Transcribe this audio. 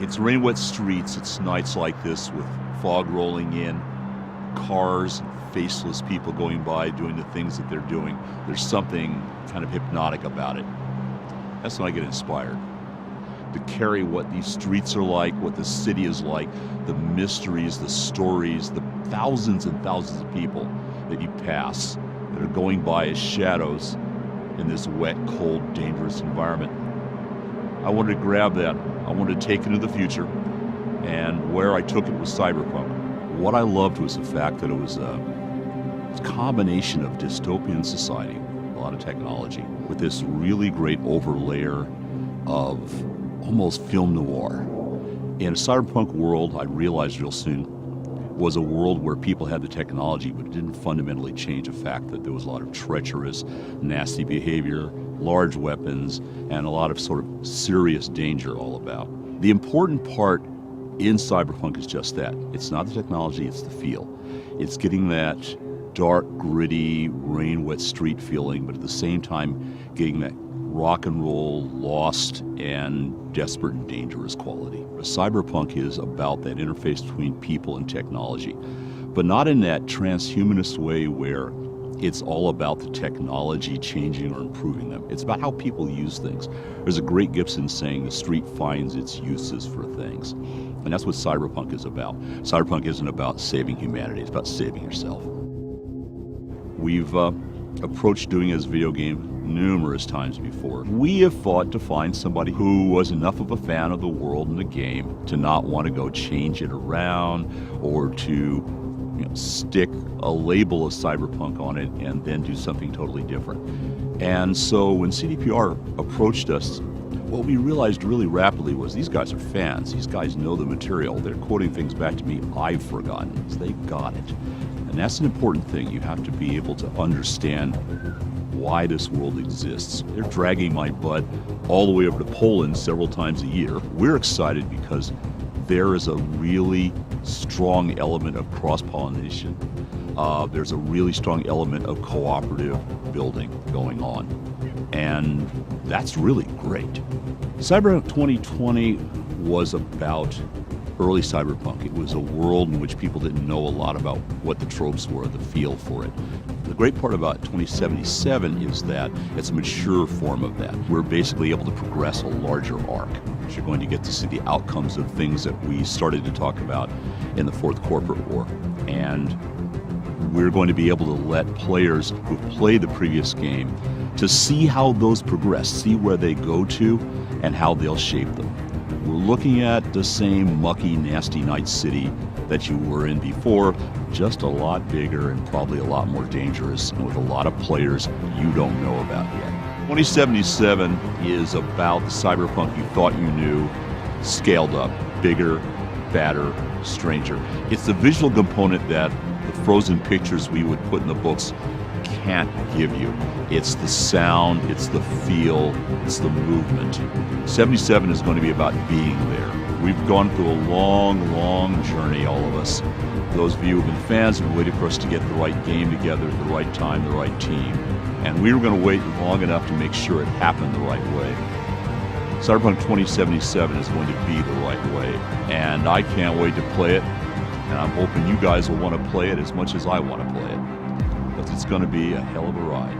It's rain-wet streets, it's nights like this with fog rolling in, cars, faceless people going by doing the things that they're doing. There's something kind of hypnotic about it. That's when I get inspired to carry what these streets are like, what the city is like, the mysteries, the stories, the thousands and thousands of people that you pass that are going by as shadows in this wet, cold, dangerous environment. I wanted to grab that. I wanted to take it into the future, and where I took it was Cyberpunk. What I loved was the fact that it was a combination of dystopian society, a lot of technology, with this really great overlayer of almost film noir. In a cyberpunk world, I realized real soon, was a world where people had the technology, but it didn't fundamentally change the fact that there was a lot of treacherous, nasty behavior, large weapons, and a lot of sort of serious danger all about. The important part in Cyberpunk is just that. It's not the technology, it's the feel. It's getting that dark, gritty, rain-wet street feeling, but at the same time getting that rock and roll, lost, and desperate and dangerous quality. Cyberpunk is about that interface between people and technology, but not in that transhumanist way where it's all about the technology changing or improving them. It's about how people use things. There's a great Gibson saying, the street finds its uses for things. And that's what Cyberpunk is about. Cyberpunk isn't about saving humanity, it's about saving yourself. We've approached doing it as a video game numerous times before. We have fought to find somebody who was enough of a fan of the world and the game to not want to go change it around or to stick a label of cyberpunk on it and then do something totally different. And so when CDPR approached us, what we realized really rapidly was these guys are fans. These guys know the material. They're quoting things back to me I've forgotten. So they got it. And that's an important thing. You have to be able to understand why this world exists. They're dragging my butt all the way over to Poland several times a year. We're excited because there is a really strong element of cross-pollination. There's a really strong element of cooperative building going on. And that's really great. Cyberpunk 2020 was about early cyberpunk. It was a world in which people didn't know a lot about what the tropes were, the feel for it. The great part about 2077 is that it's a mature form of that. We're basically able to progress a larger arc. You're going to get to see the outcomes of things that we started to talk about in the Fourth Corporate War. And we're going to be able to let players who've played the previous game to see how those progress, see where they go to, and how they'll shape them. We're looking at the same mucky, nasty Night City that you were in before, just a lot bigger and probably a lot more dangerous, and with a lot of players you don't know about yet. 2077 is about the cyberpunk you thought you knew, scaled up, bigger, badder, stranger. It's the visual component that the frozen pictures we would put in the books can't give you. It's the sound, it's the feel, it's the movement. 77 is going to be about being there. We've gone through a long, long journey, all of us. Those of you who've been fans have waited for us to get the right game together at the right time, the right team. And we were going to wait long enough to make sure it happened the right way. Cyberpunk 2077 is going to be the right way. And I can't wait to play it. And I'm hoping you guys will want to play it as much as I want to play it. But it's going to be a hell of a ride.